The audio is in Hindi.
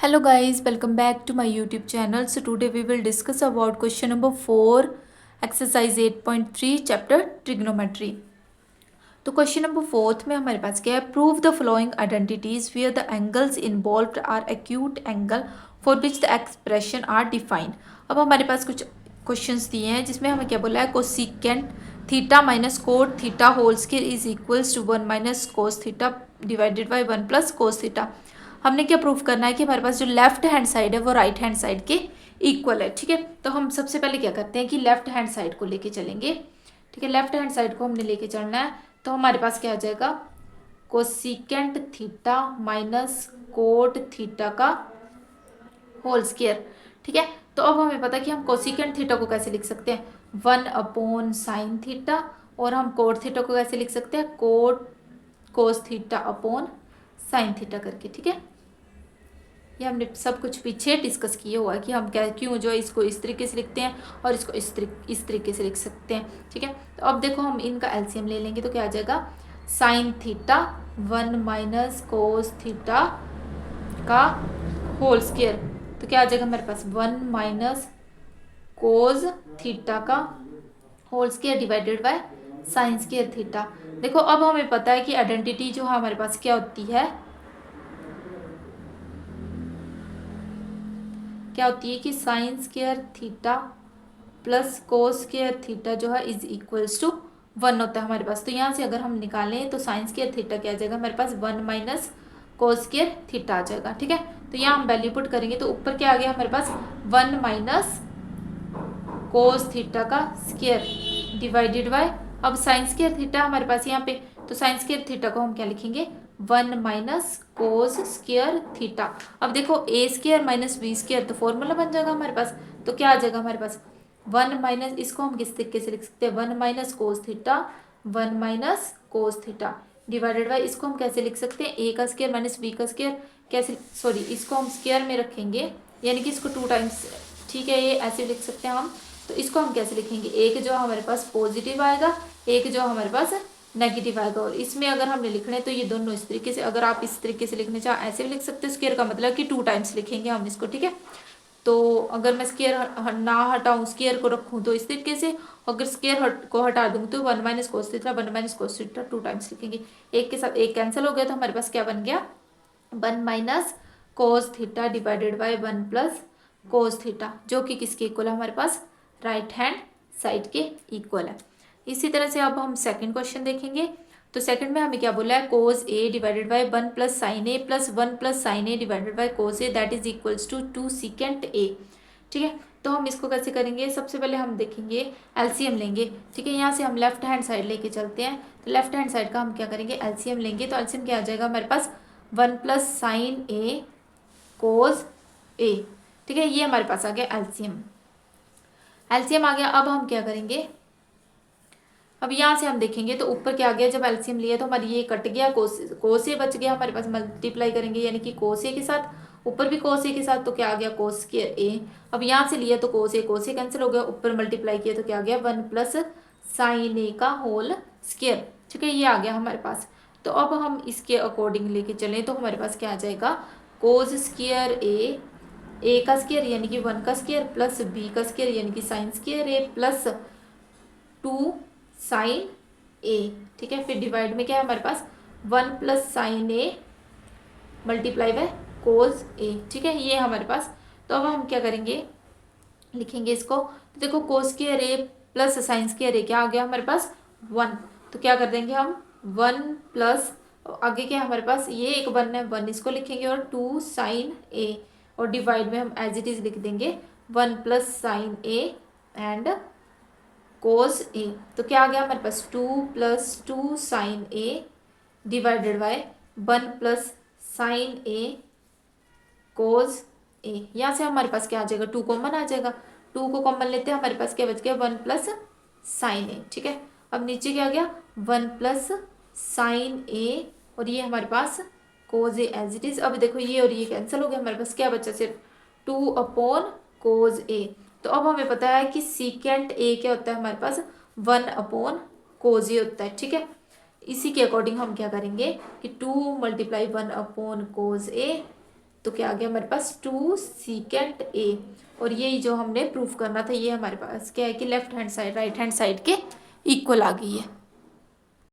Hello guys, welcome back to my YouTube channel. So today we will discuss about question number 4, exercise 8.3, chapter trigonometry. तो क्वेश्चन नंबर फोर्थ में हमारे पास क्या है, prove the following identities where the angles involved are acute angle for which the expression are defined. अब हमारे पास कुछ क्वेश्चंस दिए हैं जिसमें हमें क्या बोला है, cosecant theta minus cot theta whole square is equals to 1 minus cos theta divided by 1 plus cos theta. हमने क्या प्रूफ करना है कि हमारे पास जो लेफ्ट हैंड साइड है वो राइट हैंड साइड के इक्वल है। ठीक है, तो हम सबसे पहले क्या करते हैं कि लेफ्ट हैंड साइड को लेके चलेंगे। ठीक है, लेफ्ट हैंड साइड को हमने लेके चलना है, तो हमारे पास क्या आ जाएगा, cosecant theta minus cot theta का होल स्क्वायर। ठीक है, तो अब हमें पता है कि हम कोसिकेंट थीटा को कैसे लिख सकते हैं, 1/sin थीटा, और हम कोट थीटा को कैसे लिख सकते हैं, cot cos theta upon sine theta करके। ठीक है, ये हमने सब कुछ पीछे डिस्कस किया हुआ है कि हम क्या क्यों जो है इसको इस तरीके से लिखते हैं और इसको इस तरीके से लिख सकते हैं। ठीक है, तो अब देखो हम इनका एलसीएम ले लेंगे तो क्या आ जाएगा, sine theta 1 minus cos theta का होल स्क्वायर, तो क्या आ जाएगा हमारे पास 1 माइनस कोस थीटा का whole square divided by sine square theta. देखो अब हमें पता है कि आइडेंटिटी जो है हमारे पास क्या होती है, क्या होती है कि sine square theta plus cos square theta जो है इज इक्वल्स टू 1 होता है हमारे पास। तो यहाँ से अगर हम निकालें तो साइन स्क्वायर थीटा क्या आ जाएगा हमारे पास, 1 माइनस कोस स्क्वायर थीटा आ जाएगा। ठीक है, तो यहाँ हम वैल्यू पुट करेंगे तो ऊपर क्या आ गया हमारे पास, 1 माइनस कोस थीटा का स्क्वायर डिवाइडेड बाय, अब साइन स्क्वायर थीटा हमारे पास यहाँ पे, तो साइन स्क्वायर थीटा को हम क्या लिखेंगे, 1 माइनस कोस स्क्वायर थीटा। अब देखो ए स्क्वायर माइनस बी स्क्वायर तो फॉर्मूला बन जाएगा हमारे पास, तो क्या आ जाएगा हमारे पास 1 माइनस, इसको हम किस तरीके से लिख सकते हैं, 1 minus cos theta 1 minus cos theta divided by, इसको हम कैसे लिख सकते हैं, ए का स्क्वायर माइनस बी का स्क्वायर, कैसे सॉरी इसको हम स्क्वायर में रखेंगे यानी कि इसको 2 टाइम्स। ठीक है, ये ऐसे लिख सकते हैं हम, तो इसको हम कैसे लिखेंगे, एक जो हमारे पास पॉजिटिव आएगा, एक जो हमारे पास नेगेटिव आएगा, और इसमें अगर हमने लिखना है तो ये दोनों इस तरीके से, अगर आप इस तरीके से लिखने चाहे ऐसे भी लिख सकते हो, स्क्वायर का मतलब कि 2 टाइम्स लिखेंगे हम इसको। ठीक है, तो अगर मैं स्क्वायर ना हटाऊं स्क्वायर को रखूं तो इस तरीके से, अगर स्क्वायर को हटा दूं तो 1 minus cos theta 1 minus cos theta 2 times लिखेंगे, एक के साथ एक कैंसिल हो गया, तो हमारे पास क्या बन गया, 1 minus cos theta divided by 1 plus cos theta, जो कि किसके इक्वल है हमारे पास, राइट हैंड साइड के इक्वल है। इसी तरह से अब हम सेकंड क्वेश्चन देखेंगे, तो सेकंड में हमें क्या बोला है, cos A divided by 1 plus sine A plus 1 plus sine A divided by cos A that is equals to 2 secant A. ठीक है, तो हम इसको कैसे करेंगे, सबसे पहले हम देखेंगे एलसीएम लेंगे। ठीक है, यहाँ से हम लेफ्ट हैंड साइड लेके चलते हैं, तो लेफ्ट हैंड साइड का हम क्या करेंगे, एलसीएम लेंगे, तो एलसीएम क्या आ जाएगा हमारे पास, 1 plus sine A cos A. ठीक है, ये हमारे पास आ गया एलसीएम, एलसीएम आ गया। अब हम क्या करेंगे, अब यहाँ से हम देखेंगे तो ऊपर क्या आ गया, जब एलसीएम लिया तो हमारी ये कट गया, कोस ए बच गया हमारे पास, मल्टीप्लाई करेंगे यानी कि कोस ए के साथ, ऊपर भी कोस ए के साथ, तो क्या आ गया कोस स्क्वायर ए। अब यहाँ से लिया तो कोस ए कैंसिल हो गया, ऊपर मल्टीप्लाई किया तो क्या आ गया 1 प्लस साइन ए का होल स्क्वायर। ठीक है, ये आ गया हमारे पास। तो अब हम इसके अकॉर्डिंग लेके चलें तो हमारे पास क्या आ जाएगा, कोस स्क्वायर ए का स्क्वायर यानी कि 1 का स्क्वायर प्लस बी का स्क्वायर यानी कि sine square A plus 2 sine A. ठीक है, फिर डिवाइड में क्या है हमारे पास, 1 plus sine A multiply by cos A. ठीक है, ये हमारे पास। तो अब हम क्या करेंगे, लिखेंगे इसको, तो देखो cos square A plus sign square ए क्या आ गया हमारे पास 1, तो क्या कर देंगे हम 1 प्लस, आगे क्या है हमारे पास, ये एक 1 है, 1 इसको लिखेंगे और 2 साइन ए, और डिवाइड में हम एज इट इज लिख देंगे 1 plus sine A and cos A. तो क्या आ गया हमारे पास 2 plus 2 sine A divided by 1 plus sine A cos A. यहाँ से हमारे पास क्या आ जाएगा, 2 कॉमन आ जाएगा, 2 को कॉमन लेते हैं, हमारे पास क्या बच गया 1 प्लस साइन ए। ठीक है, अब नीचे क्या आ गया 1 प्लस साइन ए, और ये हमारे पास कोस ए एज इट इज। अब देखो ये और ये कैंसिल हो गया, हमारे पास क्या बचा सिर्फ 2 अपॉन कोस ए। तो अब हमें पता है कि सीकेंट ए क्या होता है हमारे पास, 1 अपॉन कोस ए होता है। ठीक है, इसी के अकॉर्डिंग हम क्या करेंगे कि 2 मल्टीप्लाई 1 अपॉन कोस ए तो क्या आ गया हमारे पास 2 सीकेंट ए। और ये जो हमने प्रूफ करना था ये हमारे पास क्या है कि left hand side right hand side के इक्वल आ गई है।